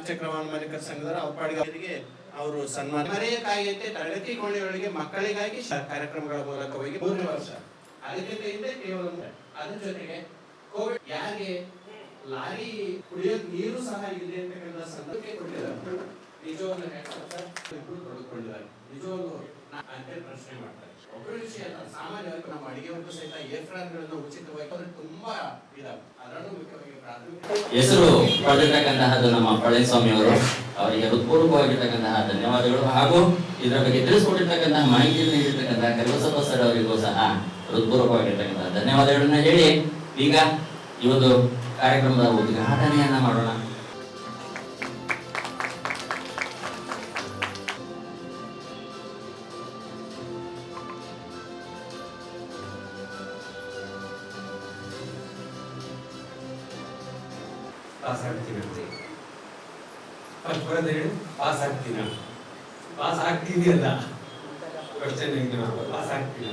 ಚಕ್ರವಾಣ ಮಾಲೀಕರ ಸಂಘದವರು ಅವ್ರ ಪಾಡಿಗೆ ಅವರು ಸನ್ಮಾನ ಮರೆಯಕ್ಕಾಗಿಯಂತೆ ತರಗತಿ ಕೋಣೆಯೊಳಗೆ ಮಕ್ಕಳಿಗಾಗಿ ಕಾರ್ಯಕ್ರಮಗಳ ಮೂಲಕ ಹೋಗಿ 3 ವರ್ಷ ಅದಕ್ಕಿಂತ ಹಿಂದೆ ಕೇವಲ ಅದ್ರ ಜೊತೆಗೆ ಕೋವಿಡ್ ಯಾರಿಗೆ ಲಾರಿ ಕುಡಿಯೋಕ್ ನೀರು ಸಹ ಇದೆ ಅಂತಕ್ಕಂಥ ಸಂದರ್ಭಕ್ಕೆ ಕೊಟ್ಟಿದ್ದಾರೆ. ನಿಜವಾಗ್ಲೂ ಪಡೆದುಕೊಂಡಿದ್ದಾರೆ. ನಿಜವಾಗ್ಲೂ ಅಂತ ಪ್ರಶ್ನೆ ಮಾಡ್ತಾರೆ. ಒಬ್ಬರ ವಿಷಯ ಅಲ್ಲ, ಸಾಮಾನ್ಯವಾಗಿ ನಮ್ಮ ಅಡಿಗೆವರೆಗೂ ಸಹಿತ ಏರ್ಫ್ರೈಯರ್ಗಳನ್ನು ಉಚಿತವಾಗಿ ತುಂಬಾ ಇದಾವೆ. ಅದರಲ್ಲೂ ಮುಖ್ಯವಾಗಿ ಪ್ರಾಥಮಿಕ ಹೆಸರು ಪಡೆದಿರ್ತಕ್ಕಂತಹದ್ದು ನಮ್ಮ ಪಳನಿಸ್ವಾಮಿ ಅವರು, ಅವರಿಗೆ ಹೃತ್ಪೂರ್ವಕವಾಗಿರ್ತಕ್ಕಂತಹ ಧನ್ಯವಾದಗಳು. ಹಾಗೂ ಇದರ ಬಗ್ಗೆ ತಿಳಿಸ್ಕೊಟ್ಟಿರ್ತಕ್ಕಂತಹ ಮಾಹಿತಿಯನ್ನು ನೀಡಿರ್ತಕ್ಕಂತಹ ಕರಿಬಸಪ್ಪ ಸರ್ ಅವರಿಗೂ ಸಹ ಹೃತ್ಪೂರ್ವಕವಾಗಿರ್ತಕ್ಕಂತಹ ಧನ್ಯವಾದಗಳನ್ನ ಹೇಳಿ ಈಗ ಈ ಒಂದು ಕಾರ್ಯಕ್ರಮದ ಉದ್ಘಾಟನೆಯನ್ನ ಮಾಡೋಣ. ಪಾಸ್ ಆಗ್ತೀನಂತೆ ಫಸ್ಟ್ ಬರೋದು ಹೇಳಿ, ಪಾಸ್ ಆಗ್ತೀನ, ಪಾಸ್ ಆಗ್ತೀನಿ ಅಲ್ಲ, ಕ್ವಶನ್ ಪಾಸ್ ಆಗ್ತೀನ.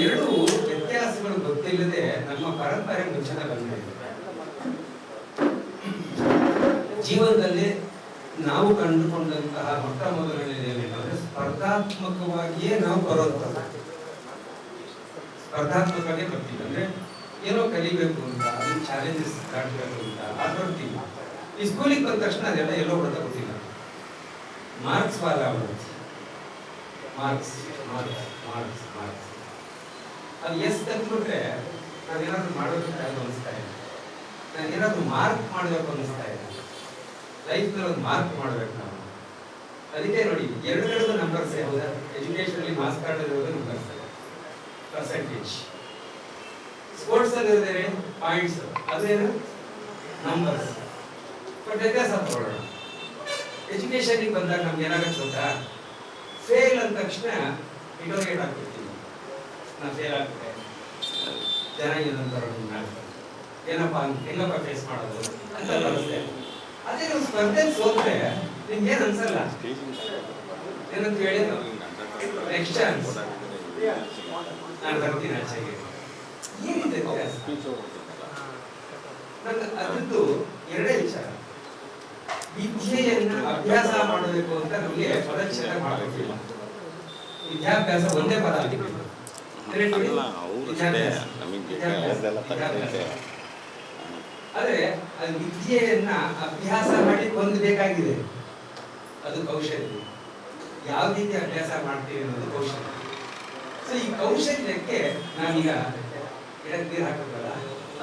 ಎರಡು ವ್ಯತ್ಯಾಸಗಳು ಗೊತ್ತಿಲ್ಲದೆ ನಮ್ಮ ಪರಂಪರೆ ಮುಂಚಿನ ಬಂದಿದೆ. ಜೀವನದಲ್ಲಿ ನಾವು ಕಂಡುಕೊಂಡಂತಹ ಮೊಟ್ಟ ಮೊದಲನೇದೇನೆಂದರೆ ಸ್ಪರ್ಧಾತ್ಮಕವಾಗಿಯೇ ನಾವು ಬರುವಂಥದ್ದು. ಸ್ಪರ್ಧಾತ್ಮಕವಾಗಿ ಬರ್ತೀವಿ ಅಂದ್ರೆ ಏನೋ ಕಲಿಬೇಕು ಅಂತ, ಅದು ಚಾಲೆಂಜಸ್ ದಾಟಬೇಕು ಅಂತ ಬರ್ತೀವಿ. ಈ ಸ್ಕೂಲಿಗೆ ಬಂದ ತಕ್ಷಣ ಅದೆಲ್ಲ ಎಲ್ಲೋ ಬರುತ್ತೆ ಗೊತ್ತಿಲ್ಲ. ಮಾರ್ಕ್ಸ್ ವಾಲ ಬರುತ್ತೆ, ಮಾರ್ಕ್ಸ್ ಮಾರ್ಕ್ಸ್ ಮಾರ್ಕ್ಸ್ ಮಾರ್ಕ್ಸ್. ಅದು ಎಷ್ಟು ತಂದ್ಬಿಟ್ರೆ ನಾವೇನಾದ್ರೂ ಮಾಡೋದಕ್ಕೆ ಅನಿಸ್ತಾ ಇದೆ, ನಾನೇನಾದ್ರೂ ಮಾರ್ಕ್ ಮಾಡಬೇಕು ಅನಿಸ್ತಾ ಇದೆ. ಲೈಫ್ನಲ್ಲಿ ಒಂದು ಮಾರ್ಕ್ ಮಾಡ್ಬೇಕು ನಾವು. ಅದಕ್ಕೆ ನೋಡಿ, ಎರಡು ನಂಬರ್ಸ್ ಹೌದಾ, ಎಜುಕೇಶನಲ್ಲಿ ಮಾರ್ಕ್ಸ್ ಕಾರ್ಡ್ ಇರೋದು ನಂಬರ್ಸ್, ಪರ್ಸೆಂಟೇಜ್. ಸ್ಪೋರ್ಟ್ಸ್ ಅಲ್ಲಿ ಇರೋದೇನೆ ಪಾಯಿಂಟ್ಸ್, ಅದೇನು ನಂಬರ್ಸ್. ಬಟ್ ವ್ಯತ್ಯಾಸ ತಗೊಳ್ಳೋಣ. ಎಜುಕೇಶನ್ಗೆ ಬಂದಾಗ ನಮ್ಗೆ ಏನಾಗುತ್ತೆ ಗೊತ್ತಾ, ಫೇಲ್ ಅಂದ ತಕ್ಷಣ ಇಂಟರ್ಗೇಟ್ ಆಗ್ಬಿಡ್ತೀವಿ. ನಾನು ಫೇಲ್ ಆಗ್ಬಿಟ್ಟೆ, ಜನ ಏನಂತಾರೋ ಏನಪ್ಪ ಹೆಂಗಪ್ಪ ಫೇಸ್ ಮಾಡೋದು ಅಂತ ಬರುತ್ತೆ. ಅದೇ ನೀವು ಸ್ಪರ್ಧೆ ಸೋತ್ರೆ ನಿಮ್ಗೆ ಏನ್ ಅನ್ಸಲ್ಲ, ಏನಂತ ಹೇಳಿ ನೆಕ್ಸ್ಟ್ ಚಾನ್ಸ್ ನಾನು ಬರ್ತೀನಿ ಆಚೆಗೆ. ಏನಿದೆ ಅದದ್ದು ಎರಡೇ ವಿಚಾರ. ವಿದ್ಯೆಯನ್ನ ಅಭ್ಯಾಸ ಮಾಡಬೇಕು ಅಂತ ನಮಗೆ ಪದಚ್ಛೇದ ಮಾಡಬೇಕಿಲ್ಲ. ವಿದ್ಯಾಭ್ಯಾಸ ಒಂದೇ ಪದ ಆಗಿದೆ. ಆದ್ರೆ ಅದು ವಿದ್ಯೆಯನ್ನ ಅಭ್ಯಾಸ ಮಾಡಿ ಹೊಂದಬೇಕಾಗಿದೆ. ಅದು ಕೌಶಲ್ಯ. ಯಾವ ರೀತಿ ಅಭ್ಯಾಸ ಮಾಡ್ತೀವಿ ಅನ್ನೋದು ಕೌಶಲ್ಯ. ಸೊ ಈ ಕೌಶಲ್ಯಕ್ಕೆ ನಾವೀಗ ಗಿಡಕ್ಕೆ ನೀರು ಹಾಕಬೇಕಲ್ಲ,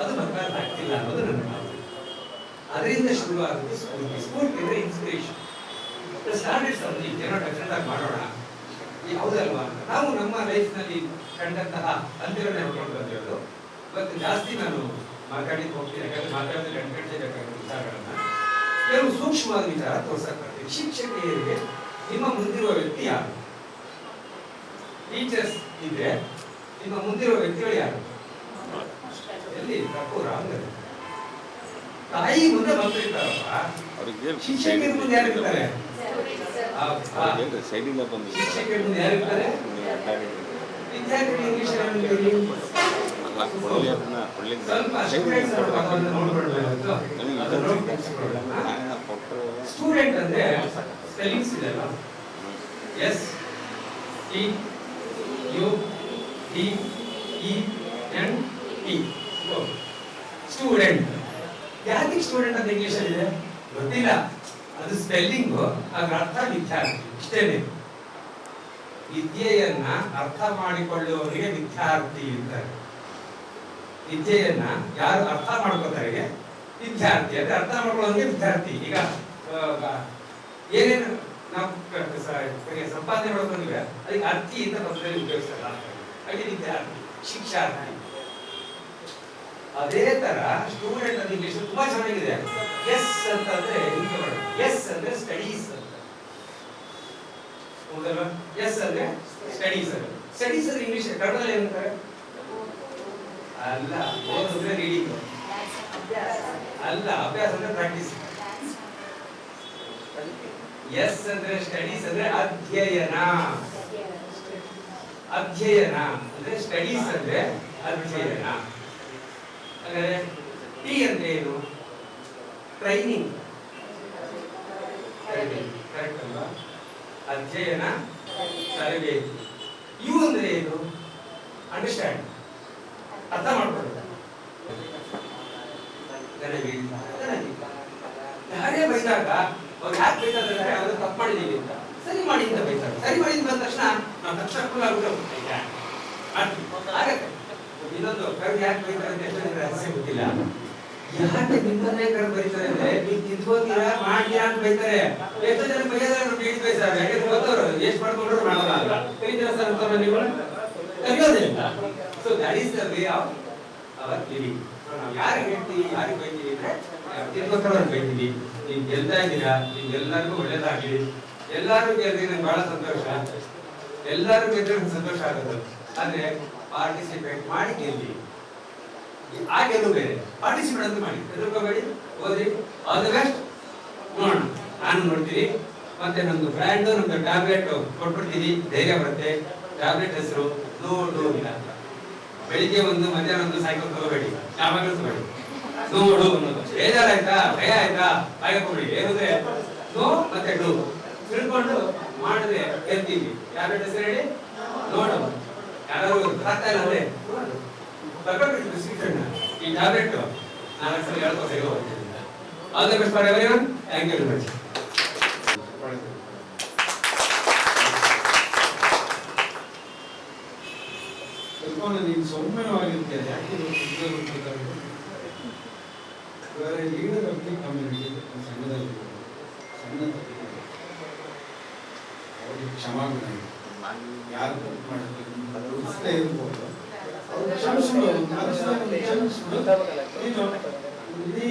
ಅದು ಮಕ್ಕಳು ಆಗ್ತಿಲ್ಲ ಅನ್ನೋದು ನನ್ನ ಮಾತು. ಅದರಿಂದ ಶುರುವಾಗುತ್ತೆ ಸ್ಫೂರ್ತಿ. ಸ್ಫೂರ್ತಿ ಅಂದ್ರೆ ಇನ್ಸ್ಪಿರೇಷನ್. ಸ್ಟಾರ್ಟೆಡ್ ಸಮಥಿಂಗ್, ಏನೋ ಡೆಫಿನೆಟ್ ಆಗಿ ಮಾಡೋಣ, ಯಾವುದಲ್ವಾ ನಾವು ನಮ್ಮ ಲೈಫ್ನಲ್ಲಿ ಕಂಡಂತಹ ಅಂತ್ಯಗಳನ್ನ ಹೇಳ್ಕೊಂಡು ಬಂದಿರೋದು. ಇವತ್ತು ಜಾಸ್ತಿ ನಾನು ಮಾತಾಡಿದ್ದು ಹೋಗ್ತೀನಿ, ಯಾಕಂದ್ರೆ ಮಾತಾಡಿದ್ರೆ ಕಂಡುಕೊಳ್ಳಬೇಕಾದ ವಿಚಾರಗಳನ್ನ ಕೆಲವು ಸೂಕ್ಷ್ಮವಾದ ವಿಚಾರ ತೋರ್ಸಕ್ ಬರ್ತೀವಿ. ಶಿಕ್ಷಕಿಯರಿಗೆ ನಿಮ್ಮ ಮುಂದಿರುವ ವ್ಯಕ್ತಿ ಯಾರು? ಟೀಚರ್ಸ್ ಇದ್ರೆ ನಿಮ್ಮ ಮುಂದಿರುವ ವ್ಯಕ್ತಿಗಳು ಯಾರು? ಎಲ್ಲಿ ತಪ್ಪು ರಾಂಗ್. ತಾಯಿ ಮುಂದೆ ಮಕ್ಕಳು ಇರ್ತಾರಪ್ಪ, ಶಿಕ್ಷಕರ ಮುಂದೆ ಯಾರು ಇರ್ತಾರೆ? ಶಿಕ್ಷಕರ ಮುಂದೆ ಯಾರು ಇರ್ತಾರೆ? ವಿದ್ಯಾರ್ಥಿ ಇಂಗ್ಲಿಷ್ ಸ್ಟೂಡೆಂಟ್ ಅಂದ್ರೆ ಸ್ಪೆಲ್ಲಿಂಗ್ಸ್ ಇದೆಲ್ಲ, S T U D E N T. Student. ಯಾಕೆ ಸ್ಟೂಡೆಂಟ್ ಅಂತ ಇಂಗ್ಲಿಷ್ ಅಲ್ಲಿ ಇದೆ ಗೊತ್ತಿಲ್ಲ, ಅದು ಸ್ಪೆಲ್ಲಿಂಗ್, ಅದ್ರ ಅರ್ಥ ವಿದ್ಯಾರ್ಥಿ. ಇಷ್ಟೇನೆ. ವಿದ್ಯೆಯನ್ನ ಅರ್ಥ ಮಾಡಿಕೊಳ್ಳುವವರಿಗೆ ವಿದ್ಯಾರ್ಥಿ ಇರ್ತಾರೆ. ವಿದ್ಯೆಯನ್ನ ಯಾರು ಅರ್ಥ ಮಾಡ್ಕೋತಾರೆ ವಿದ್ಯಾರ್ಥಿ. ಅಂದ್ರೆ ಅರ್ಥ ಮಾಡ್ಕೊಳ್ಳೋರಿಗೆ ವಿದ್ಯಾರ್ಥಿ. ಈಗ ಏನೇನು ನಾವು ಸಂಪಾದನೆ ಮಾಡ್ಕೊಂಡಿವೆ ಅದಕ್ಕೆ ಅರ್ಥಿ ಅಂತ ಪದದಲ್ಲಿ ಉಪಯೋಗಿಸ್ತಾರೆ. ಹಾಗೆ ವಿದ್ಯಾರ್ಥಿ, ಶಿಕ್ಷಾರ್ಥಿ. ಅದೇ ತರ ಸ್ಟೂಡೆಂಟ್ ಅಂತ ಇಂಗ್ಲಿಷ್ ತುಂಬಾ ಚೆನ್ನಾಗಿದೆ. ಎಸ್ ಅಂತಂದ್ರೆ ಎಸ್ ಅಂದ್ರೆ ಸ್ಟಡೀಸ್ ಅಂತ. ಹೌದಲ್ವಾ? ಎಸ್ ಅಂದ್ರೆ ಸ್ಟಡೀಸ್. ಸ್ಟಡೀಸ್ ಅಂದ್ರೆ ಇಂಗ್ಲಿಷ್ ಕನ್ನಡದಲ್ಲಿ ಏನಂತಾರೆ? ಅಲ್ಲ, ಓದಿದ್ರೆ ರೀಡಿಂಗ್ ಅಲ್ಲ, ಅಭ್ಯಾಸ ಅಂದ್ರೆ ಪ್ರಾಕ್ಟೀಸ್. ಎಸ್ ಅಂದ್ರೆ ಸ್ಟಡೀಸ್ ಅಂದ್ರೆ ಅಧ್ಯಯನ. ಅಧ್ಯಯನ ಅಂದ್ರೆ ಸ್ಟಡೀಸ್ ಅಂದ್ರೆ ಅಧ್ಯಯನ. ಹಾಗಾದ್ರೆ ಟಿ ಅಂದ್ರೆ ಏನು? ಟ್ರೈನಿಂಗ್. ಕರೆಕ್ಟ್ ಅಲ್ವಾ? ಅಧ್ಯಯನ ತರಬೇತಿ. ಇವು ಅಂದ್ರೆ ಏನು? ಅಂಡರ್ಸ್ಟ್ಯಾಂಡ್, ಅರ್ಥ ಮಾಡ್ಕೊಳ್ಳೋದು. ಯಾರೇ ಬೈದಾಗ ಅವ್ರು ಯಾಕೆ ಬೈತಾರೆ? ಅವ್ರು ತಪ್ಪು ಮಾಡಿದೀವಿ ಅಂತ, ಸರಿ ಮಾಡಿ ಅಂತ ಬೈತಾರೆ. ಸರಿ ಮಾಡಿ ಬಂದ ತಕ್ಷಣ ನಾವು ತಕ್ಷಣ ಕೂಲ್ ಆಗ್ಬಿಟ್ಟು ಆಗತ್ತೆ. ಇನ್ನೊಂದು ಕವಿ ಯಾಕೆ ಬೈತಾರೆ ಅಂತ ಎಷ್ಟೋ ಜನ ರಹಸ್ಯ ಗೊತ್ತಿಲ್ಲ. ಯಾಕೆ ನಿಮ್ಮನ್ನೇ ಕರೆದು ಬೈತಾರೆ ಅಂದ್ರೆ ನೀವು ತಿಂದ್ಕೋತೀರಾ ಮಾಡ್ತೀರಾ ಅಂತ ಬೈತಾರೆ. ಎಷ್ಟೋ ಜನ ಬೈಯೋದ್ರೆ ಬೀಡಿ ಬೈತಾರೆ. ಯಾಕಂದ್ರೆ ಗೊತ್ತವ್ರು ಎಷ್ಟು ಮಾಡ್ಕೊಂಡ್ರು ಮಾಡಲ್ಲ. ಕರೀತೀರಾ ಸರ್ ಅಂತವ್ರು ನೀವು? ಕರೆಯೋದಿಲ್ಲ. So that is the way of our living. ನಾವು ಯಾರಿಗೆ ಹೇಳ್ತೀವಿ, ಯಾರಿಗೆ ಬೈತೀವಿ ಅಂದ್ರೆ ತಿಂದ್ಕೋತಾರ ಬೈತೀವಿ. ನೀವು ಗೆಲ್ತಾ ಇದ್ದೀರಾ, ನಿಮ್ಗೆಲ್ಲರಿಗೂ ಒಳ್ಳೇದಾಗ್ಲಿ, ಎಲ್ಲರೂ ಗೆಲ್ರಿ, ನಂಗೆ ಬಹಳ ಸಂತೋಷ. ಎಲ್ಲರೂ ಗೆದ್ರೆ ಸಂತೋಷ ಆಗೋದು. ಆದ್ರೆ ಪಾರ್ಟಿಸಿಪೇಟ್ ಮಾಡಿ ಗೆಲ್ಲಿ. ಆ ಗೆಲುವು ಬೇರೆ, ಪಾರ್ಟಿಸಿಪೇಟ್ ಅಂತ ಮಾಡಿ. ಹೆದರ್ಕೋಬೇಡಿ, ಓದ್ರಿ, ಆಲ್ ದಿ ಬೆಸ್ಟ್. ನೋಡೋಣ, ನಾನು ನೋಡ್ತೀನಿ. ಮತ್ತೆ ನಮ್ದು ಬ್ರ್ಯಾಂಡ್, ನಮ್ದು ಟ್ಯಾಬ್ಲೆಟ್ ಕೊಟ್ಬಿಡ್ತೀನಿ, ಧೈರ್ಯ ಬರುತ್ತೆ. ಟ್ಯಾಬ್ಲೆಟ್ ಹೆಸರು ನೋಡು ಇಲ್ಲ. ಬೆಳಿಗ್ಗೆ ಒಂದು ಮಧ್ಯಾಹ್ನ ಒಂದು ಸಾಯಂಕಾಲ ತಗೋಬೇಡಿ, ಯಾವಾಗಲೂ ತಗೋಬೇಡಿ. ನೋಡು ಅನ್ನೋದು. ಬೇಜಾರಾಯ್ತಾ, ಭಯ ಆಯ್ತಾ, ಹಾಕೋಬೇಡಿ. ಏನಂದ್ರೆ ನೋ ಮತ್ತೆ ಡು ತಿಳ್ಕೊಂಡು ಮಾಡಿದ್ರೆ ಗೆಲ್ತೀವಿ. ಟ್ಯಾಬ್ಲೆಟ್ ಹೆಸರು ಹೇಳಿ, ನೋಡು. ಯಾರು ಗೊತ್ತಾಗ್ತಾ ಇಲ್ಲ ಅಂದ್ರೆ ತಗೋಬೇಡಿ ಪ್ರಿಸ್ಕ್ರಿಪ್ಷನ್. ಈ ಟ್ಯಾಬ್ಲೆಟ್ 4 ಸಲ ಹೇಳ್ಕೊತ ಹೋಗ್ತೀನಿ. All the best for everyone. Thank you very much. ನೀನು ಸೌಮ್ಯವಾಗಿರ್ತೀಯ. ಯಾಕೆ ಬೇರೆ ಲೀಡರ್ ಆಫ್ ದಿ ಕಮ್ಯುನಿಟಿ ಸಂಘದಲ್ಲಿ ಸಣ್ಣ ಅವ್ರಿಗೆ ಕ್ಷಮಾಗುಣ. ಯಾರು ತಪ್ಪು ಮಾಡಿದ್ರೆ ಇರ್ಬೋದು, ಅವ್ರು ಕ್ಷಮಿಸ್ಬೋದು. ನೀನು ಇಡೀ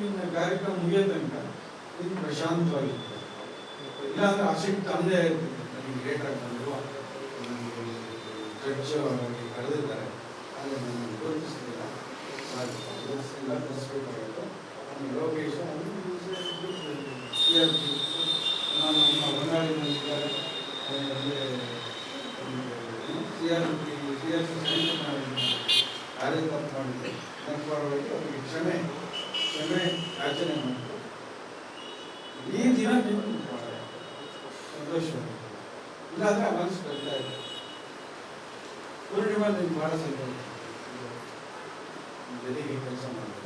ನಿನ್ನ ಕಾರ್ಯಕ್ರಮ ಮುಗಿಯೋ ತನಕ ನೀನು ಪ್ರಶಾಂತವಾಗಿರ್ತೀಯ. ಇಲ್ಲಾಂದ್ರೆ ಅಸಿಟ್ಟು ತಂದೆ ನನಗೆ ಲೇಟಾಗಿ ಬಂದರು, ಜಡ್ಜ್ ಅವರಿಗೆ ಕರೆದಿದ್ದಾರೆ, ಅಲ್ಲಿ ನನ್ನನ್ನು ಗುರುತಿಸಲಿಲ್ಲ, ತರಿಸ್ಬೇಕಾಗಿತ್ತು. ಆಮೇಲೆ ಲೋಕೇಶ್ ನಾನು ನಮ್ಮ ಹೊನ್ನಾಳಿನಲ್ಲಿದ್ದಾರೆ, ಕಾರ್ಯ ತಪ್ಪು ಮಾಡಿದ್ದೆ. ನನ್ನ ಪರವಾಗಿ ಅವರಿಗೆ ಕ್ಷಮೆ ಯಾಚನೆ ಮಾಡಿದ್ರು. ಈ ದಿನ ನೀವು ಸಂತೋಷವಾಗಿ, ಇಲ್ಲಾಂದ್ರೆ ಮನಸ್ಸು ಕಲಿತಾ ಇದೆ. ಪೂರ್ಣಿಮಾ ನಿಮ್ಗೆ ಭಾಳ ಸಂತೋಷ, ಜೊತೆಗೆ ಕೆಲಸ ಮಾಡ್ತಾರೆ.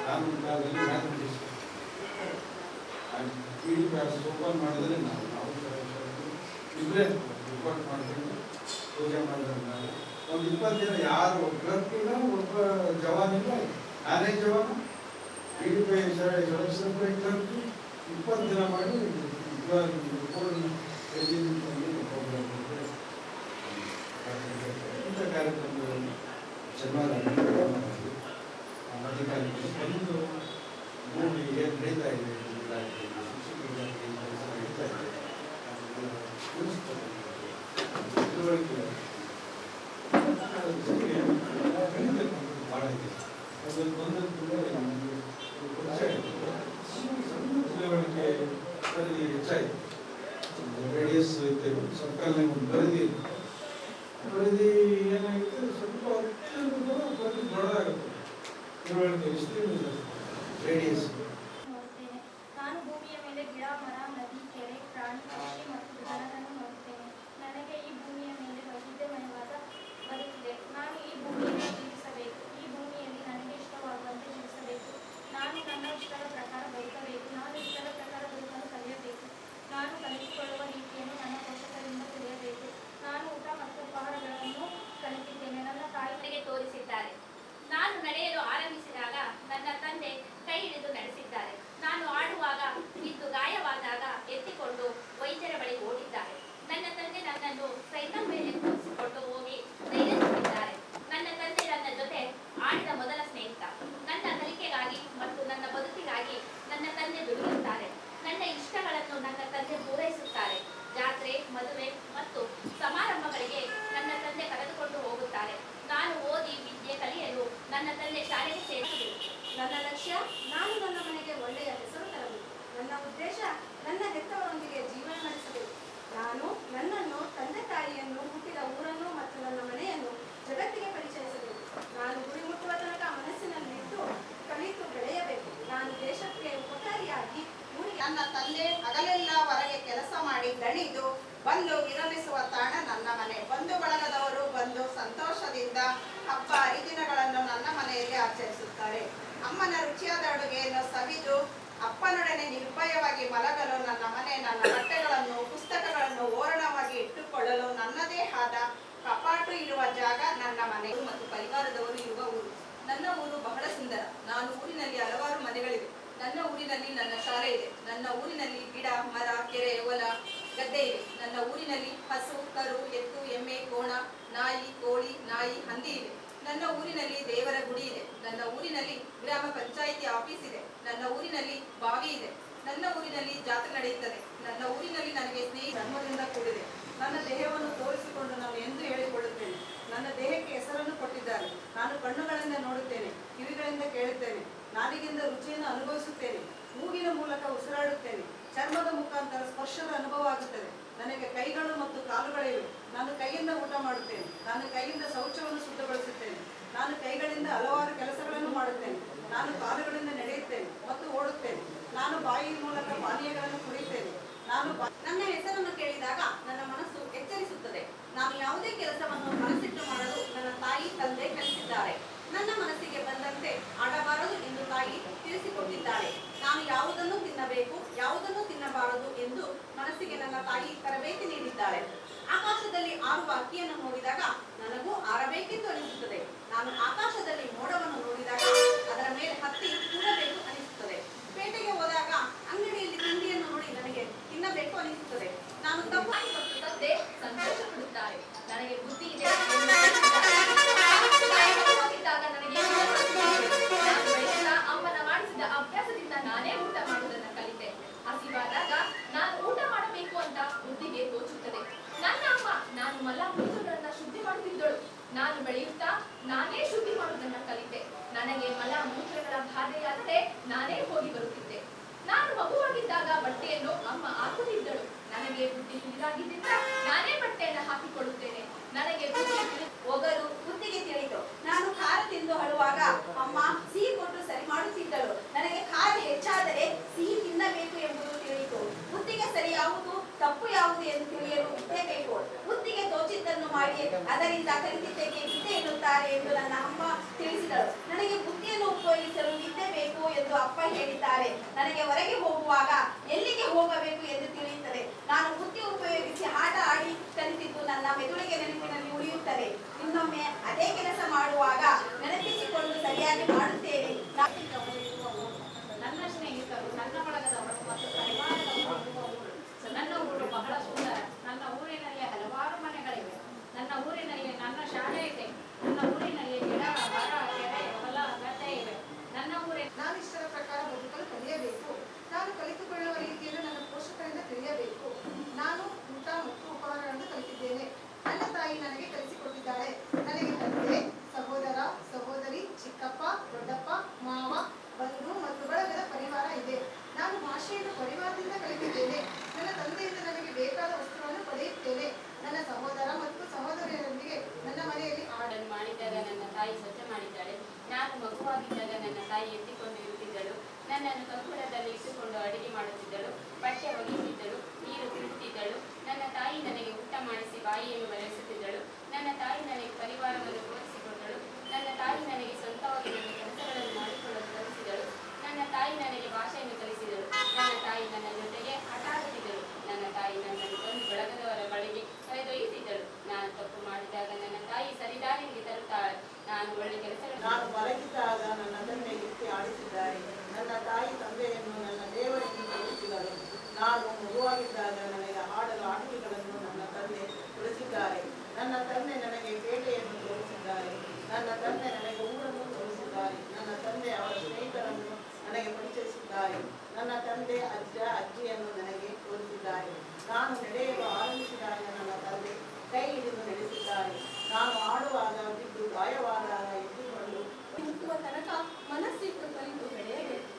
ನಾನು ಕಾಲದಲ್ಲಿ ಮ್ಯಾಥಮೆಟಿಕ್ಸ್ ಪಿ.ಡಿ. ಕ್ಲಾಸ್ ಓಪನ್ ಮಾಡಿದ್ರೆ ನಾವು ಇಬ್ಬರೇ ರಿಪೋರ್ಟ್ ಮಾಡ್ಕೊಂಡು ಪೂಜೆ ಮಾಡಿದ್ರೆ ನಾವು ಒಂದು 20 ದಿನ ಯಾರು ಒಬ್ಬ ಕ್ಲರ್ಕ್ ಇಲ್ಲ, ಒಬ್ಬ ಜವಾನ್ ಇಲ್ಲ. ನಾನೇ ಜವಾನ್, ಪಿ.ಡಿ. ಸೆಲೆಕ್ಷನ್ ಕ್ಲರ್ಕ್ 20 ದಿನ ಮಾಡಿ ರಿಪೋರ್ಟ್ ಇಂಥ ಕಾರ್ಯಕ್ರಮಗಳನ್ನು ಚೆನ್ನಾಗಿ ಅಧಿಕಾರಿಗಳು ಒಂದು ಮೂಡಿ ಏನು ನಡೀತಾ ಇದೆ, ನಡೀತಾ ಇದೆ ತಿಳುವಳಿಕೆ ಭಾಳ ಇದೆ. ಅದನ್ನು ಬಂದದ್ದು ತಿಳುವಳಿಕೆ ಪರಿಧಿ ಹೆಚ್ಚಾಯಿತು. ರೇಡಿಯಸ್ ಇರ್ತೇವೆ, ಸರ್ಕಲ್ನಾಗ ಒಂದು ಪರಿಧಿ ಏನಾಗುತ್ತೆ, ಸ್ವಲ್ಪ ಪರಿಧಿ ದೊಡ್ಡದಾಗುತ್ತೆ. ತಿಳುವಳಿಕೆ ವಿಸ್ತೀರ್ಣ ರೇಡಿಯಸ್. ನಾನು ಭೂಮಿಯ ಮೇಲೆ ಗಿಡ, ಮರ, ನದಿ, ಕೆರೆ, ಪ್ರಾಣಿ, ಪಕ್ಷಿ ಮತ್ತು ಜನರನ್ನು ನೋಡುತ್ತೇನೆ. ನನಗೆ ಈ ಭೂಮಿಯ ಮೇಲೆ ವೈವಿಧ್ಯಮಯವಾದ ಬದುಕಿದೆ. ನಾನು ಈ ಭೂಮಿಯನ್ನು ಜೀವಿಸಬೇಕು. ಈ ಭೂಮಿಯಲ್ಲಿ ನನಗೆ ಇಷ್ಟವಾಗುವಂತೆ ಜೀವಿಸಬೇಕು. ನಾನು ನನ್ನ ಇಷ್ಟದ ಪ್ರಕಾರ ಬದುಕಬೇಕು. ನಾನು ಇಷ್ಟದ ಪ್ರಕಾರ ಬದುಕಲು ಕಲಿಯಬೇಕು. ನಾನು ಕಲಿತುಕೊಳ್ಳುವ ರೀತಿಯನ್ನು ನನ್ನ ಪೋಷಕರಿಂದ ತಿಳಿಯಬೇಕು. ನಾನು ಊಟ ಮತ್ತು ಉಪಹಾರಗಳನ್ನು ಕಲಿತಿದ್ದೇನೆ. ನನ್ನ ತಾಯಿಗೆ ತೋರಿಸಿದ್ದಾರೆ. ನಾನು ನಡೆಯಲು ಆರಂಭಿಸಿದಾಗ ನನ್ನ ತಂದೆ ಕೈ ಹಿಡಿದು ನಡೆಸಿದ್ದಾರೆ. ನಾನು ಆಡುವಾಗ ಬಿದ್ದು ಗಾಯವಾದಾಗ ಎತ್ತಿಕೊಂಡು ವೈದ್ಯರ ಬಳಿ ಓಡಿದ್ದಾರೆ. ನನ್ನ ತಂದೆ ನನ್ನನ್ನು ಸೈಕಲ್ ಮೇಲೆ ಕೂರಿಸಿಕೊಂಡು ಹೋಗಿ ಧೈರ್ಯ ತುಂಬಿದ್ದಾರೆ. ನನ್ನ ತಂದೆ ನನ್ನ ಜೊತೆ ಆಡಿದ ಮೊದಲ ಸ್ನೇಹಿತ. ನನ್ನ ಕಲಿಕೆಗಾಗಿ ಮತ್ತು ನನ್ನ ಬದುಕಿಗಾಗಿ ನನ್ನ ತಂದೆ ದುಡಿಯುತ್ತಾರೆ. ನನ್ನ ಇಷ್ಟಗಳನ್ನು ನನ್ನ ತಂದೆ ಪೂರೈಸುತ್ತಾರೆ. ಜಾತ್ರೆ, ಮದುವೆ ಮತ್ತು ಸಮಾರಂಭಗಳಿಗೆ ನನ್ನ ತಂದೆ ಕರೆದುಕೊಂಡು ಹೋಗುತ್ತಾರೆ. ನಾನು ಓದಿ ವಿದ್ಯೆ ಕಲಿಯಲು ನನ್ನ ತಂದೆ ಶಾಲೆಗೆ ಸೇರಿಸಬೇಕು. ನನ್ನ ಲಕ್ಷ್ಯ, ನಾನು ನನ್ನ ಮನೆಗೆ ಒಳ್ಳೆಯ ಹೆಸರು ತರಬೇಕು. ನನ್ನ ಉದ್ದೇಶ, ನನ್ನ ಹೆತ್ತವರೊಂದಿಗೆ ಜೀವನ ನಡೆಸಬೇಕು. ನಾನು ನನ್ನನ್ನು, ತಂದೆ ತಾಯಿಯನ್ನು, ಹುಟ್ಟಿದ ಊರನ್ನು ಮತ್ತು ನನ್ನ ಮನೆಯನ್ನು ಜಗತ್ತಿಗೆ ಪರಿಚಯಿಸಬೇಕು. ನಾನು ಗುರಿ ಮುಟ್ಟುವ ತನಕ ಮನಸ್ಸಿನಲ್ಲಿಟ್ಟು ಕಲಿತು ಬೆಳೆಯಬೇಕು. ನಾನು ದೇಶಕ್ಕೆ ಉಪಕಾರಿಯಾಗಿ ನನ್ನ ತಂದೆ ಹಗಲೆಲ್ಲ ಹೊರಗೆ ಕೆಲಸ ಮಾಡಿ ದಣಿದು ಬಂದು ವಿರಮಿಸುವ ತಾಣ ನನ್ನ ಮನೆ. ಬಂಧು ಬಳಗದವರು ಬಂದು ಸಂತೋಷದಿಂದ ಹಬ್ಬ ಹರಿದಿನಗಳನ್ನು ನನ್ನ ಮನೆಯಲ್ಲಿ ಆಚರಿಸುತ್ತಾರೆ. ಅಮ್ಮನ ರುಚಿಯಾದ ಅಡುಗೆಯನ್ನು ಸವಿದು ಅಪ್ಪನೊಡನೆ ನಿರ್ಭಯವಾಗಿ ಮಲಗಲು ನನ್ನ ಮನೆ. ನನ್ನ ಬಟ್ಟೆಗಳನ್ನು ಪುಸ್ತಕಗಳನ್ನು ಓರಣವಾಗಿ ಇಟ್ಟುಕೊಳ್ಳಲು ನನ್ನದೇ ಆದ ಕಪಾಟು ಇರುವ ಜಾಗ ನನ್ನ ಮನೆ. ಮತ್ತು ಪರಿವಾರದವರು ಇರುವ ಊರು. ನನ್ನ ಊರು ಬಹಳ ಸುಂದರ. ನಾನು ಊರಿನಲ್ಲಿ ಹಲವಾರು ಮನೆಗಳಿವೆ. ನನ್ನ ಊರಿನಲ್ಲಿ ನನ್ನ ಶಾಲೆ ಇದೆ. ನನ್ನ ಊರಿನಲ್ಲಿ ಗಿಡ, ಮರ, ಕೆರೆ, ಹೊಲ, ಗದ್ದೆ ಇವೆ. ನನ್ನ ಊರಿನಲ್ಲಿ ಹಸು, ಕರು, ಎತ್ತು, ಎಮ್ಮೆ, ಕೋಣ, ನಾಯಿ, ಕೋಳಿ, ನಾಯಿ, ಹಂದಿ ಇವೆ. ನನ್ನ ಊರಿನಲ್ಲಿ ದೇವರ ಗುಡಿ ಇದೆ. ನನ್ನ ಊರಿನಲ್ಲಿ ಗ್ರಾಮ ಪಂಚಾಯಿತಿ ಆಫೀಸ್ ಇದೆ. ನನ್ನ ಊರಿನಲ್ಲಿ ಬಾವಿ ಇದೆ. ನನ್ನ ಊರಿನಲ್ಲಿ ಜಾತ್ರೆ ನಡೆಯುತ್ತದೆ. ನನ್ನ ಊರಿನಲ್ಲಿ ನನಗೆ ಸ್ನೇಹಿತ ಧರ್ಮದಿಂದ ಕೂಡಿದೆ. ನನ್ನ ದೇಹವನ್ನು ತೋರಿಸಿಕೊಂಡು ನಾನು ಎಂದು ಹೇಳಿಕೊಳ್ಳುತ್ತೇನೆ. ನನ್ನ ದೇಹಕ್ಕೆ ಹೆಸರನ್ನು ಕೊಟ್ಟಿದ್ದಾರೆ. ನಾನು ಕಣ್ಣುಗಳಿಂದ ನೋಡುತ್ತೇನೆ, ಕಿವಿಗಳಿಂದ ಕೇಳುತ್ತೇನೆ, ನಾಲಿಗೆಯಿಂದ ರುಚಿಯನ್ನು ಅನುಭವಿಸುತ್ತೇನೆ, ಮೂಗಿನ ಮೂಲಕ ಉಸಿರಾಡುತ್ತೇನೆ, ಚರ್ಮದ ಮುಖಾಂತರ ಸ್ಪರ್ಶದ ಅನುಭವ ಆಗುತ್ತದೆ. ನನಗೆ ಕೈಗಳು ಮತ್ತು ಕಾಲುಗಳಿವೆ. ನಾನು ಕೈಯಿಂದ ಊಟ ಮಾಡುತ್ತೇನೆ. ನಾನು ಕೈಯಿಂದ ಶೌಚವನ್ನು ಶುದ್ಧಗೊಳಿಸುತ್ತೇನೆ. ನಾನು ಕೈಗಳಿಂದ ಹಲವಾರು ಕೆಲಸಗಳನ್ನು ಮಾಡುತ್ತೇನೆ. ನಾನು ಕಾಲುಗಳಿಂದ ನಡೆಯುತ್ತೇನೆ ಮತ್ತು ಓಡುತ್ತೇನೆ. ನಾನು ಬಾಯಿಯ ಮೂಲಕ ಪಾನೀಯಗಳನ್ನು ಕುಡಿಯುತ್ತೇನೆ. ನನ್ನ ಹೆಸರನ್ನು ಕೇಳಿದಾಗ ನನ್ನ ಮನಸ್ಸು ಎಚ್ಚರಿಸುತ್ತದೆ. ನಾನು ಯಾವುದೇ ಕೆಲಸವನ್ನು ಮನಸ್ಸಿಟ್ಟು ಮಾಡಲು ನನ್ನ ತಾಯಿ ತಂದೆ ಕಲಿಸಿದ್ದಾರೆ. ನನ್ನ ಮನಸ್ಸಿಗೆ ಬಂದಂತೆ ಆಡಬಾರದು ಎಂದು ತಾಯಿ ತಿಳಿಸಿಕೊಟ್ಟಿದ್ದಾಳೆ. ನಾನು ಯಾವುದನ್ನು ತಿನ್ನಬೇಕು, ಯಾವುದನ್ನು ತಿನ್ನಬಾರದು ಎಂದು ಮನಸ್ಸಿಗೆ ನನ್ನ ತಾಯಿ ತರಬೇತಿ ನೀಡಿದ್ದಾಳೆ. ಆಕಾಶದಲ್ಲಿ ಆರುವ ಹಕ್ಕಿಯನ್ನು ನೋಡಿದಾಗ ನನಗೂ ಹಾರಬೇಕೆಂದು ಅನಿಸುತ್ತದೆ. ನಾನು ಆಕಾಶದಲ್ಲಿ ಮೋಡವನ್ನು ನೋಡಿದಾಗ ಅದರ ಮೇಲೆ ಹತ್ತಿ ಕೂಡಬೇಕು ಅನಿಸುತ್ತದೆ. ಪೇಟೆಗೆ ಹೋದಾಗ ಅಂಗಡಿಯಲ್ಲಿ ತಿಂಡಿಯನ್ನು ನೋಡಿ ನನಗೆ ತಿನ್ನಬೇಕು ಅನಿಸುತ್ತದೆ. ನಾನು ತಪ್ಪಾಗಿ ಮತ್ತು ತಂದೆ ಸಂತೋಷ ಪಡುತ್ತಾರೆ. ನನಗೆ ಬುದ್ಧಿ ಇದೆ ನನಗೆ ನಾನು ಬೆಳೆಸಿದ ಅಮ್ಮನ ಮಾಡಿಸಿದ ಅಭ್ಯಾಸದಿಂದ ನಾನೇ ಊಟ ಮಾಡುವುದನ್ನು ಕಲಿತೆ. ಹಸಿವಾದಾಗ ನಾನು ಊಟ ಮಾಡಬೇಕು ಅಂತ ಬುದ್ಧಿಗೆ ತೋಚುತ್ತದೆ. ನನ್ನ ಅಮ್ಮ ನಾನು ಮಲ ಮೂತ್ರಗಳನ್ನ ಶುದ್ಧಿ ಮಾಡುತ್ತಿದ್ದಳು. ನಾನು ಬೆಳೆಯುತ್ತಾ ನಾನೇ ಶುದ್ಧಿ ಮಾಡುವುದನ್ನ ಕಲಿತೆ. ನನಗೆ ಮಲ ಮೂತ್ರಗಳ ಬಾಧೆಯಾದರೆ ನಾನೇ ಹೋಗಿ ಬರುತ್ತಿದ್ದೆ. ನಾನು ಮಗುವಾಗಿದ್ದಾಗ ಬಟ್ಟೆಯನ್ನು ಅಮ್ಮ ಹಾಕುತ್ತಿದ್ದಳು. ನನಗೆ ಬುದ್ಧಿ ತಿಳಿದಾಗಿದ್ದರಿಂದ ನಾನೇ ಬಟ್ಟೆಯನ್ನು ಹಾಕಿಕೊಳ್ಳುತ್ತೇನೆ. ನನಗೆ ಒಗರು ಬುದ್ಧಿಗೆ ತಿಳಿತು. ನಾನು ಖಾರ ತಿಂದು ಅಳುವಾಗ ಅಮ್ಮ ಸಿಹಿ ಕೊಟ್ಟು ಸರಿ ಮಾಡುತ್ತಿದ್ದಳು. ನನಗೆ ಖಾರ ಹೆಚ್ಚಾದರೆ ಸಿಹಿ ತಿನ್ನಬೇಕು ಎಂಬುದು ತಿಳಿಯಿತು. ಬುದ್ಧಿಗೆ ಸರಿ ಯಾವುದು ತಪ್ಪು ಯಾವುದು ಎಂದು ತಿಳಿಯಲು ವಿದ್ಯೆ ಬೇಕು. ಬುದ್ಧಿಗೆ ತೋಚಿದ್ದನ್ನು ಮಾಡಿ ಅದರಿಂದ ಕಲಿತಿದ್ದಕ್ಕೆ ವಿದ್ಯೆ ಎನ್ನುತ್ತಾರೆ ಎಂದು ನನ್ನ ಅಮ್ಮ ತಿಳಿಸಿದಳು. ನನಗೆ ಬುದ್ಧಿಯನ್ನು ಉಪಯೋಗಿಸಲು ವಿದ್ಯೆ ಬೇಕು ಎಂದು ಅಪ್ಪ ಹೇಳಿದ್ದಾರೆ. ನನಗೆ ಹೊರಗೆ ಹೋಗುವಾಗ ಎಲ್ಲಿಗೆ ಹೋಗಬೇಕು ಎಂದು ತಿಳಿಯುತ್ತದೆ. ನಾನು ಬುದ್ಧಿ ಉಪಯೋಗಿಸಿ ಆಟ ಆಡಿ ಕಲಿತಿದ್ದು ನನ್ನ ಮೆದುಳಿಗೆ ನೆನಪಿನಲ್ಲಿ ಉಳಿಯುತ್ತದೆ. ಇನ್ನೊಮ್ಮೆ ಅದೇ ಕೆಲಸ ಮಾಡುವಾಗ ನೆನಪಿಸಿಕೊಂಡು ಸರಿಯಾಗಿ ಮಾಡುತ್ತೇನೆ. ನನ್ನ ಸ್ನೇಹಿತರು, ನನ್ನ ಬಳಗದವರು ಮತ್ತು ಪರಿವಾರದವರು ಇರುವ ಊರು. ನನ್ನ ಊರು ಬಹಳ ಸುಂದರ. ನನ್ನ ಊರಿನಲ್ಲಿ ಹಲವಾರು ಮನೆಗಳಿವೆ. ನನ್ನ ಊರಿನಲ್ಲಿ ನನ್ನ ಶಾಲೆ ಇದೆ. ನನ್ನ ಊರಿನಲ್ಲಿ ಗಿಡ, ಮರ, ಕೆರೆ, ಹೊಲ, ಗದ್ದೆ ಇವೆ. ನನ್ನ ಊರಿನ ನಾನು ಇಷ್ಟರ ಪ್ರಕಾರ ಬದುಕಲು ಕಲಿಯಬೇಕು. ನಾನು ಕಲಿತುಕೊಳ್ಳುವ ರೀತಿಯನ್ನು ನನ್ನ ಪೋಷಕರಿಂದ ತಿಳಿಯಬೇಕು. ನಾನು ಊಟ ಮತ್ತು ಉಪಹಾರಗಳನ್ನು ಕಲಿತಿದ್ದೇನೆ. ನನ್ನ ತಾಯಿ ನನಗೆ ಕಲಿಸಿಕೊಟ್ಟಿದ್ದಾಳೆ. ನನಗೆ ತಂದೆ, ಸಹೋದರ, ಸಹೋದರಿ, ಚಿಕ್ಕಪ್ಪ, ದೊಡ್ಡಪ್ಪ, ಮಾವ, ಬಂಧು ಮತ್ತು ಬಳಗದ ಪರಿವಾರ ಇದೆ. ನಾನು ಭಾಷೆಯನ್ನು ಪರಿವಾರದಿಂದ ಕಲಿತಿದ್ದೇನೆ. ನನ್ನ ತಂದೆಯಿಂದ ನನಗೆ ಬೇಕಾದ ವಸ್ತುಗಳನ್ನು ಪಡೆಯುತ್ತೇನೆ. ನನ್ನ ಸಹೋದರ ಮತ್ತು ಸಹೋದರಿಯರೊಂದಿಗೆ ನನ್ನ ಮನೆಯಲ್ಲಿ ಹಾಡನ್ನು ಮಾಡಿದಾಗ ನನ್ನ ತಾಯಿ ಸ್ವಚ್ಛ ಮಾಡಿದ್ದಾಳೆ. ನಾನು ಮಗುವಾಗಿದ್ದಾಗ ನನ್ನ ತಾಯಿ ಎತ್ತಿಕೊಂಡು ಇರುತ್ತಿದ್ದಳು. ನನ್ನನ್ನು ಕಂಕುಳದಲ್ಲಿ ಇಟ್ಟುಕೊಂಡು ಅಡಿಗೆ ಮಾಡುತ್ತಿದ್ದಳು, ಬಟ್ಟೆ ಒಗೆಯುತ್ತಿದ್ದಳು, ನೀರು ಕುಡಿಯುತ್ತಿದ್ದಳು. ನನ್ನ ತಾಯಿ ನನಗೆ ಊಟ ಮಾಡಿಸಿ ಬಾಯಿಯನ್ನು ಬರೆಸುತ್ತಿದ್ದಳು. ನನ್ನ ತಾಯಿ ನನಗೆ ಪರಿವಾರವನ್ನು ತೋರಿಸಿಕೊಟ್ಟಳು. ನನ್ನ ತಾಯಿ ನನಗೆ ಸ್ವಂತವಾಗಿ ನನ್ನ ಕೆಲಸಗಳನ್ನು ಮಾಡಿಕೊಳ್ಳಲು ಕಲಿಸಿದಳು. ನನ್ನ ತಾಯಿ ನನಗೆ ಭಾಷೆಯನ್ನು ಕಲಿಸಿದಳು. ನನ್ನ ತಾಯಿ ನನ್ನ ಜೊತೆಗೆ ಆಟ ಆಡುತ್ತಿದ್ದಳು. ನನ್ನ ತಾಯಿ ನನ್ನನ್ನು ಒಂದು ಬಳಗದವರ ಬಳಿಗೆ ಕರೆದೊಯ್ಯುತ್ತಿದ್ದಳು. ನಾನು ತಪ್ಪು ಮಾಡಿದಾಗ ನನ್ನ ತಾಯಿ ಸರಿದಾರಿಗೆ ತರುತ್ತಾಳೆ. ನಾನು ಒಳ್ಳೆ ಕೆಲಸಗಳು ನಾನು ಮಲಗಿದ್ದಾಗ ನನ್ನ ತಂದೆ ಎತ್ತಿ ಆಡಿಸಿದ್ದಾರೆ. ನನ್ನ ತಾಯಿ ತಂದೆಯನ್ನು ನನ್ನ ದೇವರೆಂದು ತೋರಿಸಿದರು. ನಾನು ಮಗುವಾಗಿದ್ದಾಗ ನನಗೆ ಆಡಲು ಆಟಿಕೆಗಳನ್ನು ನನ್ನ ತಂದೆ ಉಳಿಸಿದ್ದಾರೆ. ನನ್ನ ತಂದೆ ನನಗೆ ಪೇಟೆಯನ್ನು ತೋರಿಸಿದ್ದಾರೆ. ನನ್ನ ತಂದೆ ನನಗೆ ಊರನ್ನು ತೋರಿಸಿದ್ದಾರೆ. ನನ್ನ ತಂದೆ ಅವರ ಸ್ನೇಹಿತರನ್ನು ನನಗೆ ಪರಿಚಯಿಸಿದ್ದಾರೆ. ನನ್ನ ತಂದೆ ಅಜ್ಜ ಅಜ್ಜಿಯನ್ನು ನನಗೆ ತೋರಿಸಿದ್ದಾರೆ. ನಾನು ನಡೆಯಲು ಆರಂಭಿಸಿದಾಗ ನನ್ನ ತಂದೆ ಕೈ ಹಿಡಿದು ನಡೆಸಿದ್ದಾರೆ. ನಾನು ಆಡುವಾಗ ಬಿದ್ದು ಗಾಯವಾದಾಗ ಎದ್ದುಕೊಂಡು ಮುಟ್ಟುವ ತನಕ ಮನಸ್ಸಿಟ್ಟು ಕಲಿತು ಬೆಳೆಯಬೇಕು.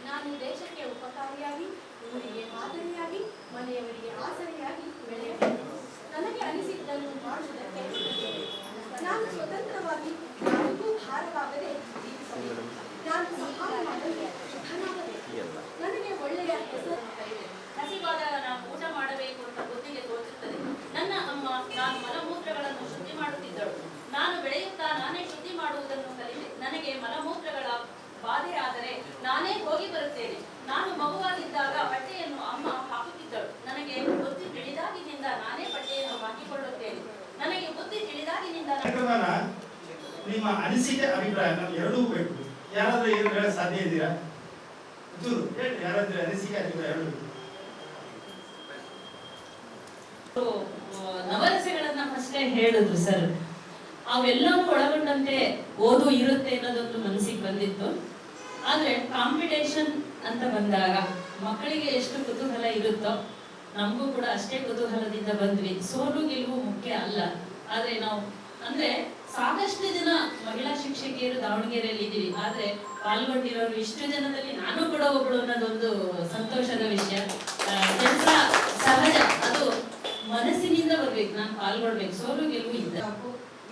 ನಾನು ದೇಶಕ್ಕೆ ಉಪಕಾರಿಯಾಗಿ, ಊರಿಗೆ ಮಾದರಿಯಾಗಿ, ಮನೆಯವರಿಗೆ ಆಸರೆಯಾಗಿ ಬೆಳೆಯಬೇಕು. ನನಗೆ ಅನಿಸಿದ್ದನ್ನು ಮಾಡುವುದಕ್ಕೆ ನಾನು ಸ್ವತಂತ್ರವಾಗಿ ನಿಮ್ಮ ಅನಿಸಿಕೆ ಅಭಿಪ್ರಾಯ ನಾವು ಎರಡೂ ಬೇಕು. ಯಾರಾದ್ರೂ ಏನು ಹೇಳಕ್ ಸಾಧ್ಯ ಇದ್ದೀರಾ? ಚೂರು ಹೇಳಿ, ಯಾರಾದ್ರೂ ಅನಿಸಿಕೆ ಅಭಿಪ್ರಾಯ ಎರಡು ನವರಸಗಳನ್ನ ಫಸ್ಟೇ ಹೇಳಿದ್ರು ಸರ್. ಅವೆಲ್ಲವೂ ಒಳಗೊಂಡಂತೆ ಓದು ಇರುತ್ತೆ ಅನ್ನೋದೊಂದು ಮನಸ್ಸಿಗೆ ಬಂದಿತ್ತು. ಆದ್ರೆ ಕಾಂಪಿಟೇಷನ್ ಅಂತ ಬಂದಾಗ ಮಕ್ಕಳಿಗೆ ಎಷ್ಟು ಕುತೂಹಲ ಇರುತ್ತೋ ನಮಗೂ ಕೂಡ ಅಷ್ಟೇ ಕುತೂಹಲದಿಂದ ಬಂದ್ವಿ. ಸೋಲು ಗೆಲುವು ಮುಖ್ಯ ಅಲ್ಲ. ಆದ್ರೆ ನಾವು ಅಂದ್ರೆ ಸಾಕಷ್ಟು ಜನ ಮಹಿಳಾ ಶಿಕ್ಷಕಿಯರು ದಾವಣಗೆರೆಯಲ್ಲಿ ಇದ್ದೀವಿ. ಆದ್ರೆ ಪಾಲ್ಗೊಂಡಿರೋರು ಇಷ್ಟು ಜನದಲ್ಲಿ ನಾನು ಕೂಡ ಒಬ್ಳು ಅನ್ನೋದೊಂದು ಸಂತೋಷದ ವಿಷಯ. ಕೆಲಸ ಸಹಜ, ಅದು ಮನಸ್ಸಿನಿಂದ ಬರ್ಬೇಕು. ನಾನು ಪಾಲ್ಗೊಳ್ಬೇಕು. ಸೋಲು ಗೆಲುವು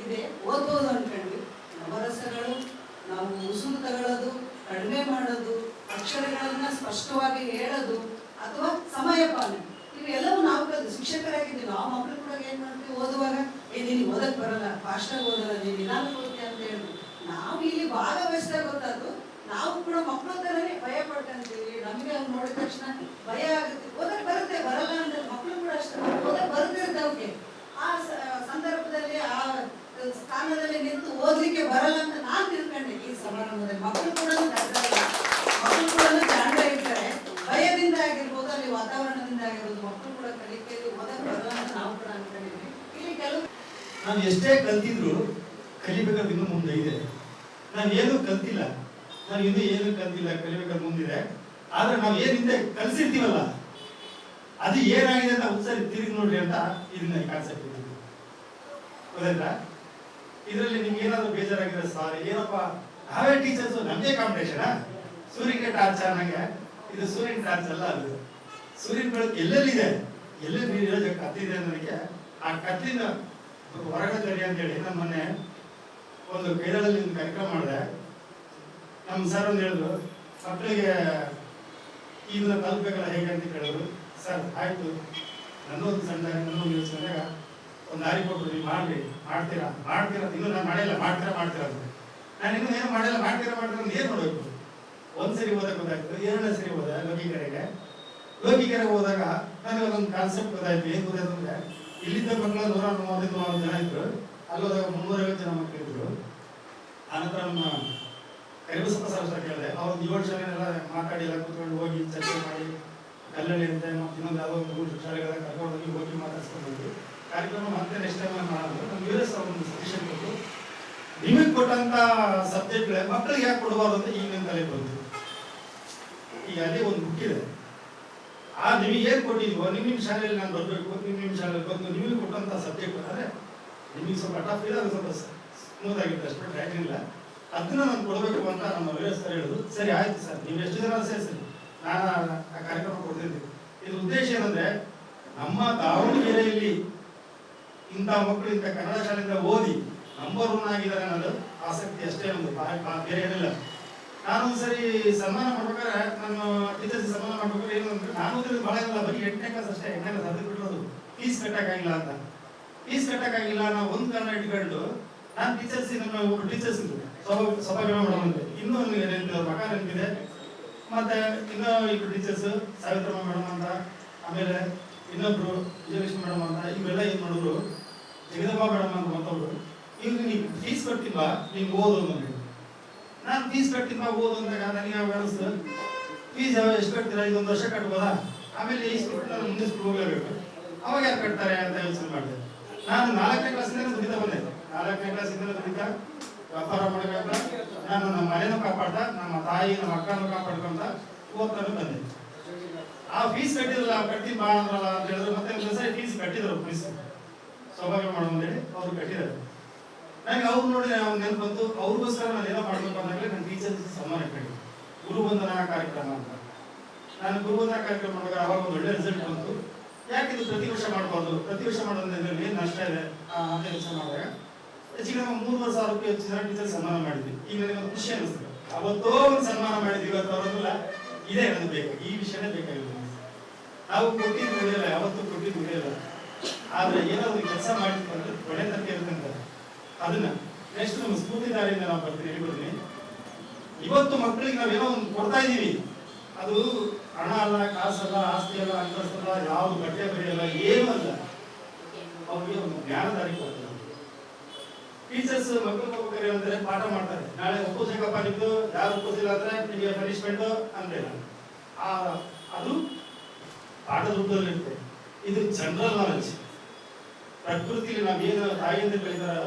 ಇದೆ. ಓದ್ಬೋದು ಅನ್ಕೊಂಡ್ವಿ. ನವರಸಗಳು ನಾವು ಉಸುರು ತಗೊಳ್ಳೋದು, ಕಡಿಮೆ ಮಾಡೋದು, ಅಕ್ಷರಗಳನ್ನ ಸ್ಪಷ್ಟವಾಗಿ ಹೇಳೋದು ಅಥವಾ ಸಮಯ ಪಾಲನೆ, ಇವೆಲ್ಲವೂ ನಾವು ಕಲಿತು ಶಿಕ್ಷಕರಾಗಿದ್ದೀವಿ. ನಾವು ಮಕ್ಕಳು ಕೂಡ ಏನ್ ಮಾಡ್ತೀವಿ, ಓದುವಾಗ ನೀನು ಓದಕ್ ಬರಲ್ಲ, ಫಾಸ್ಟಾಗಿ ಓದಲ್ಲ, ನೀನು ನಿಧಾನ ಓದ್ತೀಯ ಅಂತ ಹೇಳಿ ನಾವು ಇಲ್ಲಿ ಭಾಗವಹಿಸಿದಾಗ ಗೊತ್ತಾದ್ರು ನಾವು ಕೂಡ ಮಕ್ಕಳ ತರನೇ ಭಯ ಪಡ್ಕೊಂತೀವಿ. ನಮಗೆ ಅವ್ರು ನೋಡಿದ ತಕ್ಷಣ ಭಯ ಆಗುತ್ತೆ. ಓದಕ್ ಬರುತ್ತೆ, ಬರಲ್ಲ ಅಂದ್ರೆ ಮಕ್ಕಳು ಕೂಡ ಅಷ್ಟೇ ಓದಕ್ ಬರುತ್ತೆ ಅವ್ರಿಗೆ. ಆ ಸಂದರ್ಭದಲ್ಲಿ ಆ ಸ್ಥಾನದಲ್ಲಿ ನಿಂತು ಓದ್ಲಿಕ್ಕೆ ಬರಲ್ಲ ಅಂತ ನಾನ್ ತಿಳ್ಕೊಂಡೆ. ಈ ಸಮಾರಂಭದಲ್ಲಿ ಮಕ್ಕಳು ಕೂಡ ಜಾಣ ಇರ್ತಾರೆ. ಭಯದಿಂದ ಆಗಿರ್ಬೋದು, ಅಲ್ಲಿ ವಾತಾವರಣದಿಂದ ಆಗಿರ್ಬೋದು, ಮಕ್ಕಳು ಕೂಡ ಕಲಿಕೆಯಲ್ಲಿ ಓದಕ್ ಬರಲ್ಲ ಅಂತ ನಾವು ಕೂಡ ಅನ್ಕೊಂಡಿದ್ವಿ. ಇಲ್ಲಿ ಕೆಲವು ನಾವು ಎಷ್ಟೇ ಕಲ್ತಿದ್ರು ಕಲಿಬೇಕಾದ್ರೆ ಇನ್ನೂ ಮುಂದೆ ಇದೆ. ನಾವೇನು ಕಲ್ತಿಲ್ಲ, ನಾವು ಇನ್ನೂ ಏನು ಕಲ್ತಿಲ್ಲ, ಕಲಿಬೇಕಾದ್ರೆ ಮುಂದಿದೆ. ಆದ್ರೆ ನಾವು ಏನಿಂದ ಕಲ್ಸಿರ್ತೀವಲ್ಲ ಅದು ಏನಾಗಿದೆ ಅಂತ ಒಂದ್ಸರಿ ತಿರುಗಿ ನೋಡ್ರಿ ಅಂತ ಇದನ್ನ ಕಾನ್ಸೆಪ್ಟ್ ಇದ್ದೀವಿ. ಗೊತ್ತಾಯ್ತಾ? ಇದರಲ್ಲಿ ನಿಮ್ಗೆ ಏನಾದ್ರು ಬೇಜಾರಾಗಿರೋ ಸಾರಿ ಏನಪ್ಪ, ನಾವೇ ಟೀಚರ್ಸ್, ನಮ್ಗೆ ಕಾಂಪಿಟೇಷನ್. ಸೂರ್ಯಗೆ ಟಾರ್ಚ್ ಅನ್ನಂಗೆ ಇದು ಸೂರ್ಯನ ಟಾರ್ಚ್ ಅಲ್ಲ. ಅದು ಸೂರ್ಯನ ಬೆಳಕು ಎಲ್ಲೆಲ್ಲಿದೆ, ಎಲ್ಲೆಲ್ಲಿ ನೀರಿರೋ ಕತ್ತಿದೆ ಅನ್ನೋದಕ್ಕೆ ಆ ಕತ್ತಿನ ಹೊರಗಡೆ ಅಂತ ಹೇಳಿ ನಮ್ಮ ಮೊನ್ನೆ ಒಂದು ಕೈದಾಳಲ್ಲಿ ಒಂದು ಕಾರ್ಯಕ್ರಮ ಮಾಡಿದೆ. ನಮ್ಮ ಸರ್ ಒಂದು ಹೇಳಿದ್ರು, ಮಕ್ಕಳಿಗೆ ಇದನ್ನ ತಲುಪಬೇಕಲ್ಲ ಹೇಗೆ ಅಂತ ಕೇಳಿದ್ರು. ಸರ್ ಆಯ್ತು, ನನ್ನೊಂದು ಸಣ್ಣ ನನ್ನೊಂದು ಯೋಚನೆದಾಗ ಒಂದು ದಾರಿ ಕೊಟ್ಟರು, ನೀವು ಮಾಡ್ತೀರಾ ಇನ್ನೂ ನಾನು ಮಾಡಿಲ್ಲ, ಮಾಡ್ತೀರಾ ಅಂತ. ನಾನು ಇನ್ನೂ ಏನು ಮಾಡಿಲ್ಲ, ಮಾಡ್ತೀರಾ ಅಂತ ಏನು ಮಾಡಬೇಕು? ಒಂದ್ಸರಿ ಓದಕ್ಕೆ ಗೊತ್ತಾಯ್ತು, ಎರಡನೇ ಸರಿ ಹೋದ ಲೋಕಿಕೆರೆಗೆ ಹೋದಾಗ ನನಗೆ ಅದೊಂದು ಕಾನ್ಸೆಪ್ಟ್ ಗೊತ್ತಾಯ್ತು. ಏನ್ ಗೊತ್ತಾಯ್ತು ಅಂದ್ರೆ, ಇಲ್ಲಿದ್ದ ಮಕ್ಕಳು 130 ಜನ ಇದ್ರು, ಅಲ್ಲಿ ಹೋದಾಗ 350 ಜನ ಮಕ್ಕಳಿದ್ರು. ಆನಂತರ ನಮ್ಮ ಕರಿಬಸಪ್ಪ ಸರ್ ಕೇಳಿದೆ, ಅವ್ರದ್ದು 7 ಶಾಲೆನೆಲ್ಲ ಮಾತಾಡಿ ಎಲ್ಲ ಕೂತ್ಕೊಂಡು ಹೋಗಿ ಚರ್ಚೆ ಮಾಡಿ, ಕಲ್ಲಳ್ಳಿ ಅಂತ ಇನ್ನೊಂದು ಯಾವುದೋ 3 ಶಾಲೆಗಳ ಕರ್ಕೊಂಡು ಹೋಗಿ ಮಾತಾಡ್ಸ್ಕೊಂಡು ಕಾರ್ಯಕ್ರಮ ಮತ್ತೆ ನೆಕ್ಸ್ಟ್ ಟೈಮ್ ಮಾಡೋದು. ನಮ್ಮ ವೀರಸ್ ಒಂದು ಸಜೆಷನ್ ಕೊಟ್ಟು, ನಿಮಗೆ ಕೊಟ್ಟಂತ ಸಬ್ಜೆಕ್ಟ್ಗಳೇ ಮಕ್ಕಳಿಗೆ ಯಾಕೆ ಕೊಡಬಾರ್ದು ಅಂತ ಈಗ ನನ್ನ ತಲೆ ಬಂತು. ಈಗ ಅಲ್ಲಿ ಒಂದು ಬುಕ್ ಇದೆ, ಆ ನಿಮಗೆ ಏನ್ ಕೊಟ್ಟಿದ್ವೋ ನಿಮ್ಮ ಶಾಲೆಯಲ್ಲಿ ನಾನು ಬರಬೇಕು, ನಿಮ್ಮ ಶಾಲೆಯಲ್ಲಿ ಬಂದು ನಿಮಗೆ ಕೊಟ್ಟಂತ ಸಬ್ಜೆಕ್ಟ್ ಅಂದ್ರೆ ನಿಮಗೆ ಸ್ವಲ್ಪ ಟಫ್ ಇದೆ, ಅದು ಸ್ವಲ್ಪ ಸ್ಮೂತ್ ಆಗಿರುತ್ತೆ, ಅಷ್ಟು ಟ್ರ್ಯಾಕ್ ಇಲ್ಲ, ಅದನ್ನ ನಾನು ಕೊಡಬೇಕು ಅಂತ ನಮ್ಮ ವೀರಸ್ ಸರ್ ಹೇಳಿದ್ರು. ಸರಿ ಆಯ್ತು ಸರ್, ನೀವು ಎಷ್ಟು ಜನ ಸೇರಿಸಿ ನಾನು ಆ ಕಾರ್ಯಕ್ರಮ ಕೊಡ್ತಿದ್ದೆ. ಇದ್ರ ಉದ್ದೇಶ ಏನಂದ್ರೆ, ನಮ್ಮ ದಾವಣಗೆರೆಯಲ್ಲಿ ಇಂಥ ಮಕ್ಕಳು ಇಂಥ ಕನ್ನಡ ಶಾಲೆಯಿಂದ ಓದಿ ನಂಬರ್ 1 ಆಗಿದ್ದಾರೆ ಅನ್ನೋದು ಆಸಕ್ತಿ ಅಷ್ಟೇ, ಒಂದು ಬೇರೆ ಏನಿಲ್ಲ. ನಾನು ಒಂದ್ಸರಿ ಸನ್ಮಾನ ಮಾಡ್ಬೇಕಾದ್ರೆ, ನಾನು ಟೀಚರ್ಸ್ ಸನ್ಮಾನ ಮಾಡ್ಬೇಕಾದ್ರೆ ಏನು ಅಂದ್ರೆ, ನಾನು ಓದಿರೋದು ಬಹಳ ಇಲ್ಲ, ಬರೀ 8ನೇ ಕ್ಲಾಸ್ ಅಷ್ಟೇ. 8ನೇ ಕ್ಲಾಸ್ ಅದು ಬಿಟ್ಟಿರೋದು ಫೀಸ್ ಕಟ್ಟಕ್ಕಾಗಿಲ್ಲ ಅಂತ. ಫೀಸ್ ಕಟ್ಟಕ್ಕಾಗಿಲ್ಲ ನಾವು ಒಂದು ಕಾರಣ ಇಟ್ಕೊಂಡು ನಾನು ಟೀಚರ್ಸ್, ನಮ್ಮ ಒಬ್ಬರು ಟೀಚರ್ಸ್ ಇದ್ರು, ಸೌಭಾಗ್ಯ ಮೇಡಮ್ ಅಂತ, ಇನ್ನೂ ನೆನಪಿದೆ, ಮಗ ನೆನಪಿದೆ. ಮತ್ತೆ ಇನ್ನೂ 2 ಟೀಚರ್ಸ್, ಸಾವಿತ್ರಮ್ಮ ಮೇಡಮ್ ಅಂತ, ಆಮೇಲೆ ಇನ್ನೊಬ್ರು ವಿಜಯಲಕ್ಷ್ಮಿ ಮೇಡಮ್ ಅಂತ, ಇವೆಲ್ಲ ಏನ್ ಮಾಡಿದ್ರು, ಜಗದಮ್ಮ ಮೇಡಮ್ ಅಂತ ಮತ್ತೊಬ್ರು, ಇವ್ರು ನೀವು ಫೀಸ್ ಕಟ್ಟಿಲ್ವಾ, ನೀವು ಓದು ಅಂತ. ನಾನು ಫೀಸ್ ಕಟ್ಟಿಲ್ವಾ ಓದು ಅಂದಾಗ ನನಗೆ ಅನಿಸ್ತು, ಫೀಸ್ ಎಷ್ಟು ಕಟ್ತೀರಾ, ಇದೊಂದು ವರ್ಷ ಕಟ್ಬೋದಾ, ಆಮೇಲೆ ಈ ಸ್ಕೂಲ್ ನಾನು ಮುಂದೆ ಸ್ಕೂಲ್ ಹೋಗಲೇಬೇಕು, ಅವಾಗ ಯಾರು ಕಟ್ತಾರೆ ಅಂತ ಯೋಚನೆ ಮಾಡಿದೆ. ನಾನು 4ನೇ ಕ್ಲಾಸಿಂದ ದುಡಿತಾ ಬಂದೆ. 4ನೇ ಕ್ಲಾಸಿಂದ ದುಡಿತಾ ವ್ಯಾಪಾರ ಮಾಡಬೇಕಂತ, ನಾನು ನಮ್ಮ ಮನೆಯೂ ಕಾಪಾಡ್ತಾ, ನಮ್ಮ ತಾಯಿ ನಮ್ಮ ಅಕ್ಕನೂ ಕಾಪಾಡ್ಕೊಂತ ಓದ್ತಾನು ಬಂದೆ. ಆ ಫೀಸ್ ಕಟ್ಟಿದ್ರಲ್ಲ, ಕಟ್ತೀನಿ ಬಾ ಅಂದ್ರಲ್ಲ ಅಂತ ಹೇಳಿದ್ರು. ಮತ್ತೆ ಒಂದು ಸರಿ ಫೀಸ್ ಕಟ್ಟಿದ್ರು, ಫೀಸ್ ಸೌಭಾಗ್ಯ ಮಾಡೋದು ಅಂತೇಳಿ ಅವ್ರು ಕಟ್ಟಿದ್ದಾರೆ. ನನಗೆ ಅವ್ರು ನೋಡಿ ಅವ್ರು ನೆನಪು ಬಂತು, ಅವ್ರಿಗೋಸ್ಕರ ನಾನು ಏನೋ ಮಾಡ್ಬೇಕು ಅಂದಾಗಲೇ ನನ್ನ ಟೀಚರ್ಸ್ ಸನ್ಮಾನ ಇಟ್ಕೊಂಡು ಗುರುವಂದನಾ ಕಾರ್ಯಕ್ರಮ ಅಂತ. ನಾನು ಗುರುವಂದನಾ ಕಾರ್ಯಕ್ರಮ ಮಾಡುವಾಗ ಅವಾಗ ಒಂದು ಒಳ್ಳೆ ರಿಸಲ್ಟ್ ಬಂತು. ಯಾಕಿದು ಪ್ರತಿ ವರ್ಷ ಮಾಡ್ಬೋದು, ಪ್ರತಿ ವರ್ಷ ಮಾಡೋದ್ರಿಂದ ಏನು ನಷ್ಟ ಇದೆ ಅಂತ ಯೋಚನೆ ಮಾಡಿದಾಗ ಹೆಚ್ಚಿಗೆ ನಮ್ಮ 3,000 ರೂಪಾಯಿ ಹೆಚ್ಚು ಜನ ಟೀಚರ್ ಸನ್ಮಾನ ಮಾಡಿದ್ವಿ. ಈಗ ನನಗೆ ಒಂದು ಖುಷಿ ಅನಿಸ್ತದೆ, ಅವತ್ತೋ ಒಂದು ಸನ್ಮಾನ ಮಾಡಿದ್ವಿ, ಇವತ್ತು ಅವರನ್ನೆಲ್ಲ ಇದೇ ನನಗೆ ಬೇಕು, ಈ ವಿಷಯನೇ ಬೇಕಾಗಿಲ್ಲ. ನಾವು ಕೊಟ್ಟಿದ್ದು ಉಳಿಯಲ್ಲ, ಯಾವತ್ತೂ ಕೊಟ್ಟಿದ್ದು ಉಳಿಯಲ್ಲ. ಆದ್ರೆ ಏನಾದ್ರು ಕೆಲಸ ಮಾಡಿದ್ವಿ ಅಂದ್ರೆ ಕೊನೆ ತನಕ ಇರುತ್ತೆ. ಅದನ್ನ ನೆಕ್ಸ್ಟ್ ನಮ್ಮ ಸ್ಫೂರ್ತಿ ದಾರಿಯಿಂದ ನಾವು ಹೇಳ್ಕೊಡ್ತೀನಿ. ಇವತ್ತು ಮಕ್ಕಳಿಗೆ ನಾವೇನೋ ಒಂದು ಕೊಡ್ತಾ ಇದೀವಿ, ಅದು ಹಣ ಅಲ್ಲ, ಕಾಸಲ್ಲ, ಆಸ್ತಿ ಅಲ್ಲ, ಅಂತಸ್ತಲ್ಲ, ಯಾವ್ದು ಬಟ್ಟೆ ಬರೆಯಲ್ಲ, ಏನೂ ಅಲ್ಲ, ಅವ್ರಿಗೆ ಒಂದು ಜ್ಞಾನದಾರಿ ಕೊಡ್ತಾರೆ. ಟೀಚರ್ಸ್ ಮಕ್ಕಳು ಕರೆಯುವಂದ್ರೆ ಪಾಠ ಮಾಡ್ತಾರೆ. ನಾಳೆ ಒಪ್ಪಿಸಬೇಕಪ್ಪ ನಿಮ್ದು, ಯಾರು ಒಪ್ಪಿಸಿಲ್ಲ ಅಂದ್ರೆ ನಿಮಗೆ ಪನಿಷ್ಮೆಂಟ್ ಅಂದ್ರೆ ಅದು ಪಾಠದ ರೂಪದಲ್ಲಿ ಇರುತ್ತೆ. ಇದು ಜನರಲ್ ನಾಲೆಜ್. ಪ್ರಕೃತಿಯಲ್ಲಿ ನಾವೇನು ತಾಯಿಯಿಂದ ಬೆಳೆದಾರ,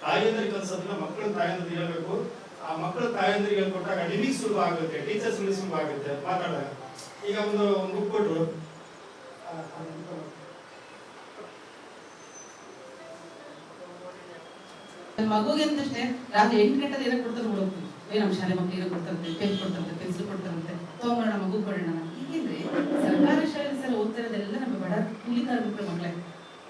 ತಾಯಿಯಂದ್ರೆ ಕಲಿಸೋದನ್ನ ಮಕ್ಕಳು ತಾಯಿಯಿಂದ ಹೇಳ್ಬೇಕು. ಆ ಮಕ್ಕಳು ತಾಯಿಯಂದ್ರಿಗೆ ಹೇಳ್ಕೊಟ್ಟಾಗ ನಿಮಗೆ ಸುಲಭ ಆಗುತ್ತೆ, ಟೀಚರ್ಸ್ಗಳಿಗೆ ಸುಲಭ ಆಗುತ್ತೆ ಮಾತಾಡಿದಾಗ. ಈಗ ಒಂದು ಬುಕ್ ಕೊಟ್ಟರು, ಮಗುಗೆ ಅಂತಷ್ಟೇ ರಾತ್ರಿ 8 ಗಂಟೆ ಏನೋ ಕೊಡ್ತಾರೆ ನೋಡೋದು, ನಮ್ಮ ಶಾಲೆ ಮಕ್ಕಳು ಏನೋ ಕೊಡ್ತಾರಂತೆ, ಪೆನ್ ಕೊಡ್ತಾರಂತೆ, ಪೆನ್ಸಿಲ್ ಕೊಡ್ತಾರಂತೆ, ತಗೊಂಬರೋಣ ಮಗು ಕೊಡೋಣ. ಹೀಗೆಂದ್ರೆ ಸರ್ಕಾರಿ ಶಾಲೆ ಸರ್ ಓದ್ತಿರೋದೆಲ್ಲ ನಮ್ಮ ಬಡ ಕೂಲಿ ಕಾರ್ಮಿಕರ ಮಕ್ಕಳೇ,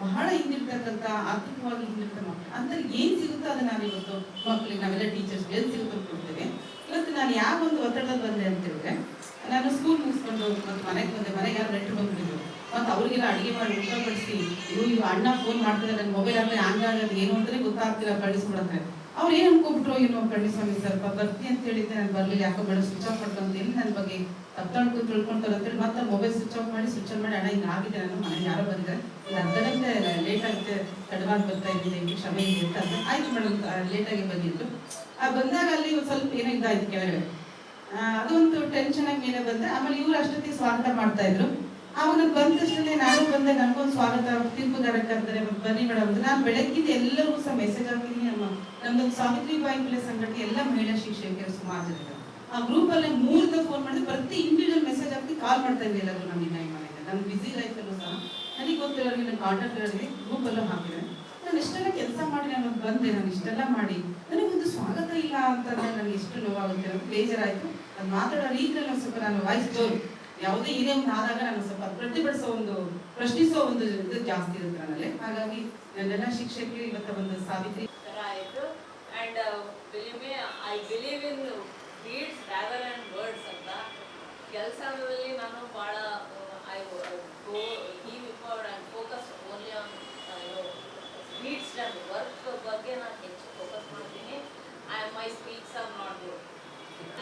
ಬಹಳ ಹಿಂದಿರ್ತಕ್ಕಂಥ ಆರ್ಥಿಕವಾಗಿ ಹಿಂದಿರ್ತ ಮಕ್ಕಳು. ಅಂದ್ರೆ ಏನ್ ಸಿಗುತ್ತೋ ಅದನ್ನ ನಾನು ಇವತ್ತು ಮಕ್ಕಳಿಗೆ ನಾವೆಲ್ಲ ಟೀಚರ್ಸ್ ಏನ್ ಸಿಗುತ್ತೋ ಕೊಡ್ತೇವೆ. ಇವತ್ತು ನಾನು ಯಾವ ಒಂದು ಒತ್ತಡದಲ್ಲಿ ಬಂದೆ ಅಂತ ಹೇಳಿದ್ರೆ, ನಾನು ಸ್ಕೂಲ್ ಮುಗಿಸ್ಕೊಂಡು ಮತ್ತೆ ಮನೆಗೆ ಬಂದೆ. ಮನೆಗೆ ಯಾರು ನೆಂಟರು ಬಂದ್ಬಿಟ್ಟಿದ್ರು, ಮತ್ತೆ ಅವ್ರಿಗೆಲ್ಲ ಅಡಿಗೆ ಮಾಡಿ ಊಟ ಬಡಿಸಿ, ಇವ್ ಅಣ್ಣ ಫೋನ್ ಮಾಡ್ತಿದ್ದಾರೆ, ನನ್ನ ಮೊಬೈಲ್ ಹಾಕಿ ಹಂಗಾಗದು ಏನು ಅಂತಾನೆ ಗೊತ್ತಾಗ್ತಿಲ್ಲ, ಕಳಿಸ್ಬಿಡತ್ತೆ. ಅವ್ರು ಏನ್ ಅನ್ಕೊಂಡ್ಬಿಟ್ರು, ಏನೋ ಕಳಿಸ್ವಾಮಿ ಸ್ವಲ್ಪ ಬರ್ತಿ ಅಂತ ಹೇಳಿದ್ದೆ, ನಾನು ಬರ್ಲಿಲ್ಲ, ಯಾಕೋ ಬೇಡ ಸ್ವಿಚ್ ಆಫ್ ಮಾಡ್ಕೊಂತ ಎಲ್ಲಿ ನನ್ನ ಬಗ್ಗೆ ತಪ್ಪ ತಿಳ್ಕೊಂತಾರೆ ಅಂತೇಳಿ ಮತ್ತೆ ಮೊಬೈಲ್ ಸ್ವಿಚ್ ಆಫ್ ಮಾಡಿ ಅಣ್ಣ ಹಿಂಗೆ ಆಗಿದೆ, ನಾನು ಮನೆಗೆ ಯಾರೋ ಬಂದಿದ್ದಾರೆ, ಇದು ಅರ್ಧ ಗಂಟೆ ಲೇಟ್ ಆಗುತ್ತೆ, ತಡವಾಗಿ ಬರ್ತಾ ಇದ್ದೀನಿ, ಕ್ಷಮೆ ಇದೆ ಅಂತ. ಆಯ್ತು ಮೇಡಮ್, ಲೇಟಾಗಿ ಬಂದಿದ್ದು. ಬಂದಾಗ ಅಲ್ಲಿ ಸ್ವಲ್ಪ ಏನೋ ಇದಾಯ್ತು ಕೆಳಗಡೆ, ಅದೊಂದು ಟೆನ್ಷನ್ ಆಗಿ ಮೇಲೆ ಬಂದೆ. ಆಮೇಲೆ ಇವ್ರು ಅಷ್ಟೊತ್ತಿಗೆ ಸ್ವಾಗತ ಮಾಡ್ತಾ ಇದ್ರು. ಅವಾಗ ನಾನು ಬಂದ ತಕ್ಷಣ ನಾನು ಬಂದೆ, ನನಗೊಂದು ಸ್ವಾಗತ ತೀರ್ಪುಗಾರಕ್ಕೆ ಅಂತಾರೆ, ಬನ್ನಿ ಮೇಡಮ್ ಅಂತ. ನಾನು ಬೆಳಗ್ಗಿಂದ ಎಲ್ಲರಿಗೂ ಸಹ ಮೆಸೇಜ್ ಹಾಕಿದ್ದೀನಿ. ನಮ್ದೊಂದು ಸಾವಿತ್ರಿಬಾಯಿ ಫುಲೆ ಸಂಘಟನೆ ಎಲ್ಲ ಮಹಿಳಾ ಶಿಕ್ಷಕಿಯರು ಸುಮಾರು ಜನ ಆ ಗ್ರೂಪ್ ಅಲ್ಲಿ 3 ಫೋನ್ ಮಾಡಿದ್ರೆ ಪ್ರತಿ ಇಂಡಿವಿಜುವಲ್ ಮೆಸೇಜ್ ಹಾಕಿ ಕಾಲ್ ಮಾಡ್ತಾ ಇದ್ವಿ ಎಲ್ಲರೂ. ನಮ್ಗೆ ಮನೆಯಿಂದ ನನ್ನ ಬಿಸಿ ಲೈಫಲ್ಲೂ ಸಹ ನನಗೆ ಗೊತ್ತಿರೋರಿಗೆ ನನ್ನ ಕಾಂಟ್ಯಾಕ್ಟ್ ಇರೋರಿಗೆ ಗ್ರೂಪ್ ಅಲ್ಲೂ ಹಾಕಿದೆ. ನಾನು ಇಷ್ಟೆಲ್ಲ ಕೆಲಸ ಮಾಡಿ ನಾನು ಬಂದೆ, ನಾನು ಇಷ್ಟೆಲ್ಲ ಮಾಡಿ ನನಗೊಂದು ಸ್ವಾಗತ ಇಲ್ಲ ಅಂತಂದ್ರೆ ನನಗೆ ಎಷ್ಟು ನೋವಾಗುತ್ತೆ, ನನಗೆ ಬೇಜಾರಾಯ್ತು. ನಾನು ಮಾತಾಡೋ ರೀತಿಯಲ್ಲಿ ಸ್ವಲ್ಪ ನಾನು ವಾಯ್ಸ್ ಜೋರು, ಯಾವುದೇ ಏನೇ ಒಂದು ಆದಾಗ ನಾನು ಸ್ವಲ್ಪ ಪ್ರತಿಭಟಿಸೋ ಒಂದು ಪ್ರಶ್ನಿಸೋ ಒಂದು ಇದು ಜಾಸ್ತಿ ಇರುತ್ತೆ ನನ್ನಲ್ಲಿ. ಹಾಗಾಗಿ ನನ್ನೆಲ್ಲ ಶಿಕ್ಷಕರು ಇವತ್ತು ಒಂದು ಸಾವಿತ್ರಿ ಆಯಿತು. And believe me, I believe in deeds rather and words ಅಂತ. ಕೆಲಸದಲ್ಲಿ ನಾನು ಭಾಳ I go give forward and focus only on deeds done. Work ಬಗ್ಗೆ ನಾನು ಹೆಚ್ಚು ಫೋಕಸ್ ಮಾಡ್ತೀನಿ. My speaks are not good,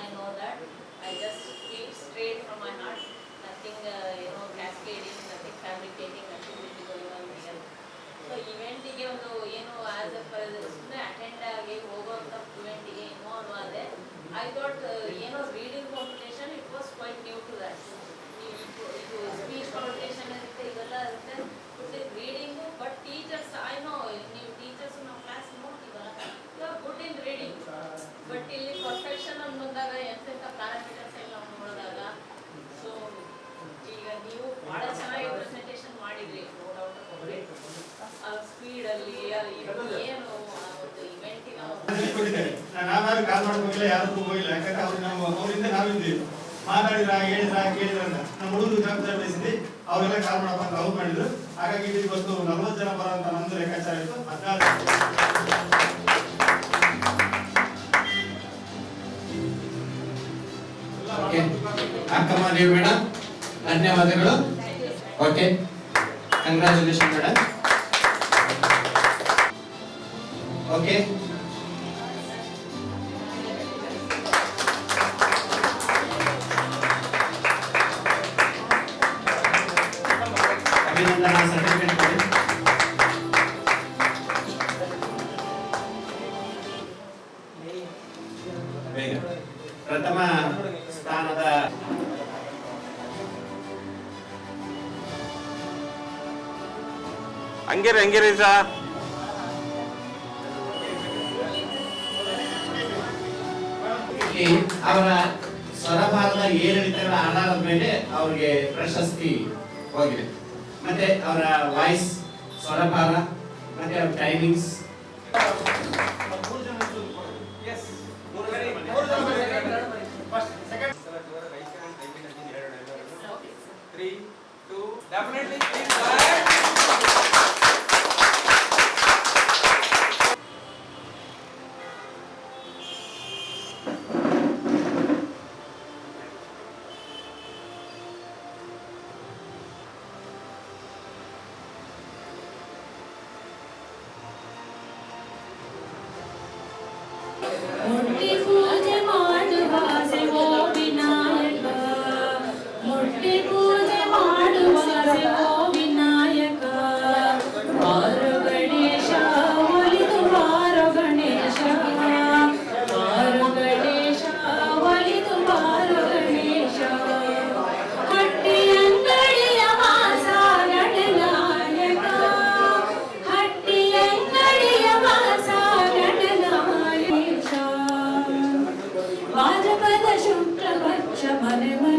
I know that. I just keep straight from my heart, nothing cascading, nothing fabricating, nothing will be going on here. So event-ಗೆ ಒಂದು ಏನು as a ಸುಮ್ಮನೆ attend ಆಗಿ ಹೋಗೋಂಥ ಇವೆಂಟಿಗೆ ಇನ್ವಾಲ್ವ್ ಆದೆ. I thought ಏನೋ reading competition, it was quite new to that. ಇದು ಸ್ಪೀಚ್ ಕಾಂಪಿಟೇಷನ್ ಇರುತ್ತೆ, ಇದೆಲ್ಲ ಇರುತ್ತೆ, reading. But teachers, I know ನೀವು ಟೀಚರ್ಸ್ ನಮ್ಮ ಕ್ಲಾಸ್ ನೋಡ್ತೀವಲ್ಲ, you are good in reading. But ಇಲ್ಲಿ ಪರ್ಫೆಕ್ಷನ್ ಅಂತ ಬಂದಾಗ ಎಂತೆಂಥ ಪ್ಯಾರಾಮೀಟರ್ಸ್ ಎಲ್ಲ ನಾವು ನೋಡಿದಾಗ, ಸೊ ಈಗ ನೀವು ಭಾಳ ಚೆನ್ನಾಗಿ ಪ್ರೆಸೆಂಟೇಷನ್ ಮಾಡಿದ್ರಿ, ನೋ ಡೌಟ್ ಅಬೌಟ್ ಇಟ್. ಸ್ಪೀಡಲ್ಲಿ ಏನು ಒಂದು ಇವೆಂಟಿನ ನಾವ್ಯಾರು ಕಾಲ್ ಮಾಡ್ಕೋಗಿಲ್ಲ, ಯಾರು ಹೋಗಿಲ್ಲ. ಯಾಕಂದ್ರೆ ಅವರಿಂದ ನಾವಿದ್ವಿ, ಮಾತಾಡಿದ್ರ ಹೇಳಿದ್ರ ಕೇಳಿದ್ರ ಅಂತ ನಮ್ಮ ಹುಡುಗರು ಜವಾಬ್ದಾರಿ ವಹಿಸಿದ್ವಿ. ಅವರೆಲ್ಲ ಕಾಲ್ ಮಾಡಪ್ಪ ಅಂತ ಅವ್ರು ಮಾಡಿದ್ರು. ಹಾಗಾಗಿ ಇವತ್ತು 40 ಜನ ಬರೋಂತ ನಮ್ದು ಲೆಕ್ಕಾಚಾರ ಇತ್ತು. 14 ಅಕ್ಕಮ್ಮ ನೀವು ಮೇಡಮ್, ಧನ್ಯವಾದಗಳು. Okay, congratulation madam. ಓಕೆ, ಅಭಿನಂದನಾ ಸರ್ಟಿಫಿಕೇಟ್ ಕೊಡಿ. ಬೇಗ ಪ್ರಥಮ ಸ್ಥಾನದ ಹಂಗಿರಿ ಸಾ ಅವರ ಸ್ವರಭಾರದ ಏರಿಳಿತಗಳ ಆಧಾರದ ಮೇಲೆ ಅವರಿಗೆ ಪ್ರಶಸ್ತಿ ಹೋಗಿದೆ. ಮತ್ತೆ ಅವರ ವಾಯ್ಸ್, ಸ್ವರಭಾರ ಮತ್ತೆ ಅವರ ಟೈಮಿಂಗ್ಸ್. ಮುಟ್ಟಿ ಪೂಜೆ ಮಾಡುವ ಸೇವೋ ವಿನಾಯಕ, ಮುಟ್ಟಿ ಪೂಜೆ ಮಾಡುವ ಸೇವೋ ಮನೆ